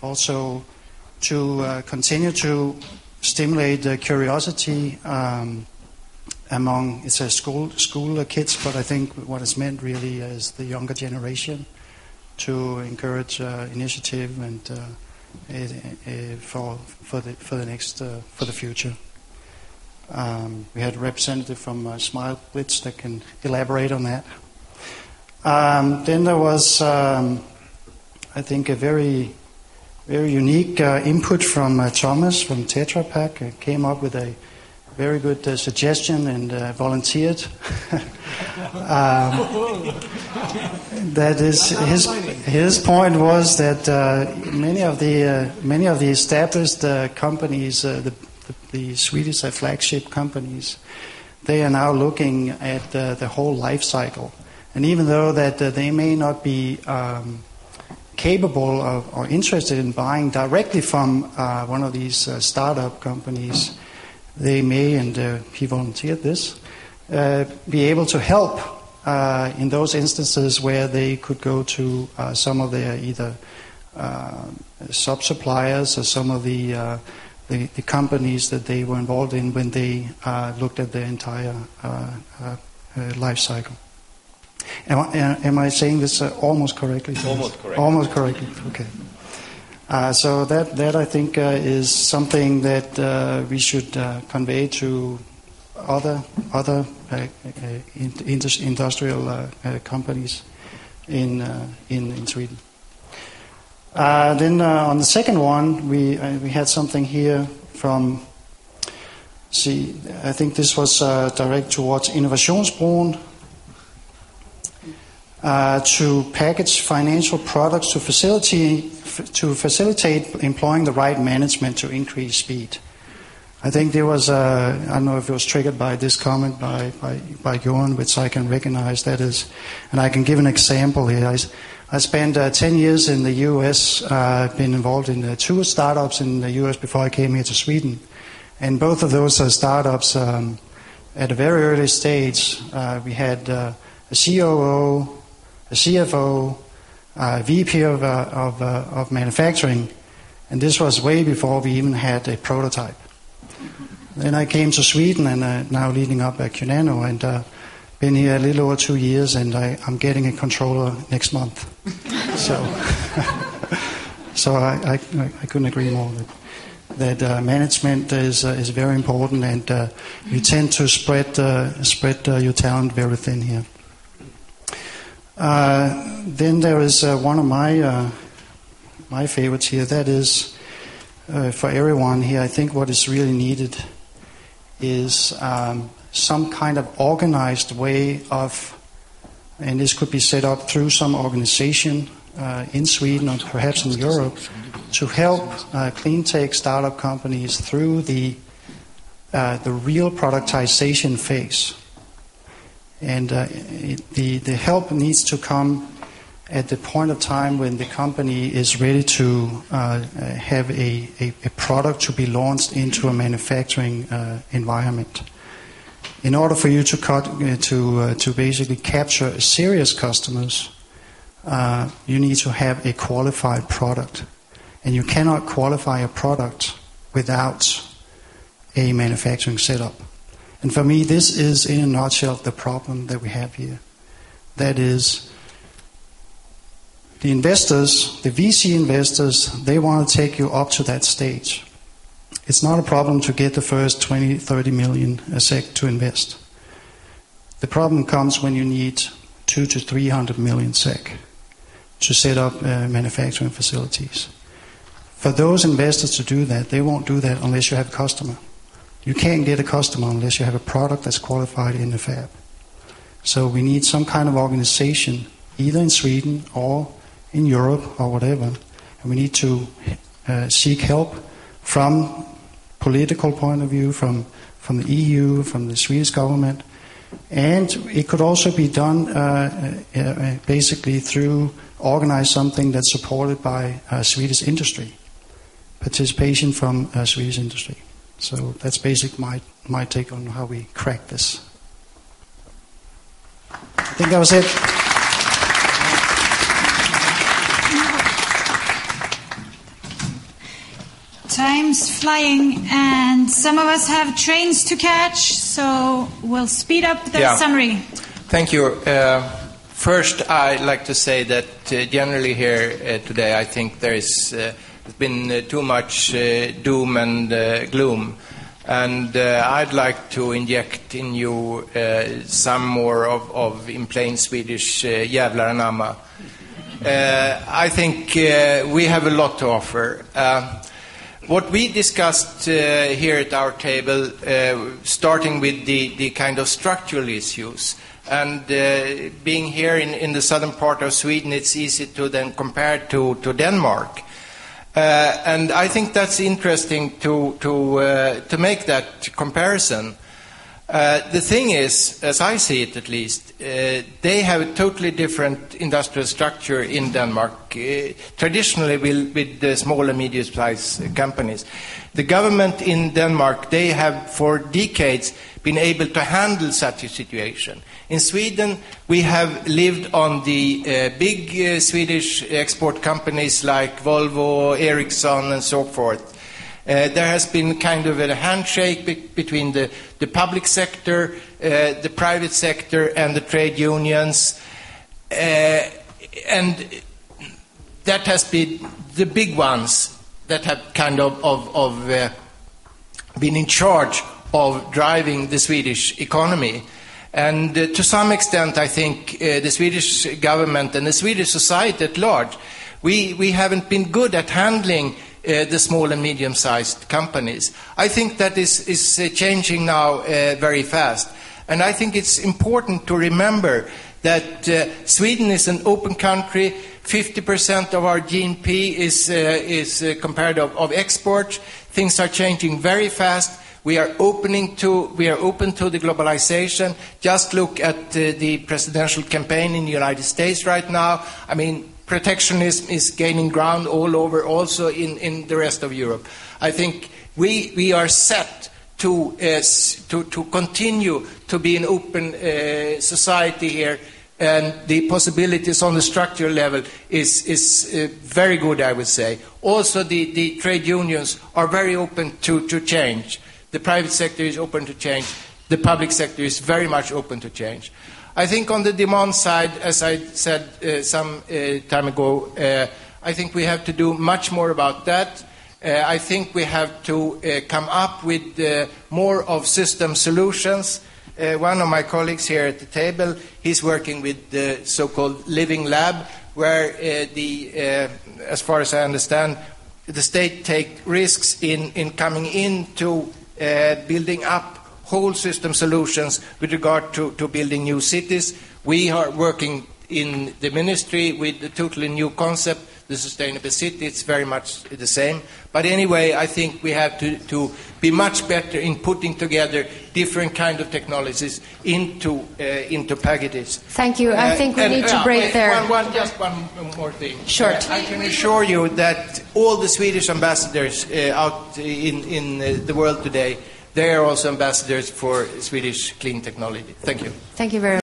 also to continue to stimulate curiosity among, it says school kids, but I think what is meant really is the younger generation, to encourage initiative and for the future. We had a representative from Smile Blitz that can elaborate on that. Then there was, I think, a very unique input from Thomas from Tetra Pak. Came up with a very good suggestion and volunteered. That is his point was that many of the established companies, the Swedish flagship companies, they are now looking at the whole life cycle. And even though that they may not be capable of or interested in buying directly from one of these startup companies, they may, and he volunteered this, be able to help in those instances where they could go to some of their either sub-suppliers or some of the companies that they were involved in when they looked at their entire life cycle. Am I saying this almost correctly? Almost correct. Almost correctly. Okay. So that I think is something that we should convey to other industrial companies in Sweden. Then on the second one, we had something here from. See, I think this was direct towards Innovationsbron. To package financial products to facilitate employing the right management to increase speed. I think there was I don't know if it was triggered by this comment by Johan, which I can recognize. That is, and I can give an example here. I spent 10 years in the U.S. Been involved in 2 startups in the U.S. before I came here to Sweden, and both of those startups at a very early stage we had a COO, a CFO, VP of manufacturing, and this was way before we even had a prototype. Then I came to Sweden and now leading up at Cunano, and been here a little over 2 years, and I'm getting a controller next month. So I couldn't agree more that management is very important, and you tend to spread your talent very thin here. Then there is one of my favorites here. That is for everyone here. I think what is really needed is some kind of organized way of, and this could be set up through some organization in Sweden or perhaps in Europe, to help clean tech startup companies through the real productization phase. And the help needs to come at the point of time when the company is ready to have a product to be launched into a manufacturing environment. In order for you to basically capture serious customers, you need to have a qualified product, and you cannot qualify a product without a manufacturing setup. And for me, this is, in a nutshell, the problem that we have here. That is, the investors, the VC investors, they want to take you up to that stage. It's not a problem to get the first 20, 30 million SEK to invest. The problem comes when you need 200 to 300 million SEK to set up manufacturing facilities. For those investors to do that, they won't do that unless you have a customer. You can't get a customer unless you have a product that's qualified in the fab. So we need some kind of organization, either in Sweden or in Europe or whatever. And we need to seek help from political point of view, from the EU, from the Swedish government. And it could also be done basically through organize something that's supported by Swedish industry, participation from Swedish industry. So that's basically my take on how we crack this. I think that was it. time's flying, and some of us have trains to catch, so we'll speed up the summary. Thank you. First, I'd like to say that generally here today, I think there's been too much doom and gloom. And I'd like to inject in you some more of in plain Swedish, jävlar anamma. I think we have a lot to offer. What we discussed here at our table, starting with the kind of structural issues, and being here in the southern part of Sweden, it's easy to then compare to Denmark. And I think that's interesting to make that comparison. The thing is, as I see it at least, they have a totally different industrial structure in Denmark, traditionally with the small and medium-sized companies. The government in Denmark, they have for decades been able to handle such a situation. In Sweden, we have lived on the big Swedish export companies like Volvo, Ericsson, and so forth. There has been kind of a handshake between the public sector, the private sector, and the trade unions. And that has been the big ones that have kind of been in charge of driving the Swedish economy. And to some extent, I think the Swedish government and the Swedish society at large, we haven't been good at handling the small and medium-sized companies. I think that is changing now very fast. And I think it's important to remember that Sweden is an open country. 50% of our GNP is compared of export. Things are changing very fast. We are open to the globalization. Just look at the presidential campaign in the United States right now. I mean, protectionism is gaining ground all over, also in the rest of Europe. I think we are set to continue to be an open society here, and the possibilities on the structural level is very good, I would say. Also, the trade unions are very open to change. The private sector is open to change. The public sector is very much open to change. I think on the demand side, as I said some time ago, I think we have to do much more about that. I think we have to come up with more of system solutions. One of my colleagues here at the table, he's working with the so-called living lab, where as far as I understand, the state take risks in coming into building up whole system solutions with regard to building new cities. We are working in the ministry with a totally new concept, the sustainable city. It's very much the same. But anyway, I think we have to be much better in putting together different kind of technologies into packages. Thank you. I think we need to break there. Just one more thing. Short. I can assure you that all the Swedish ambassadors out in the world today, they are also ambassadors for Swedish clean technology. Thank you. Thank you very much.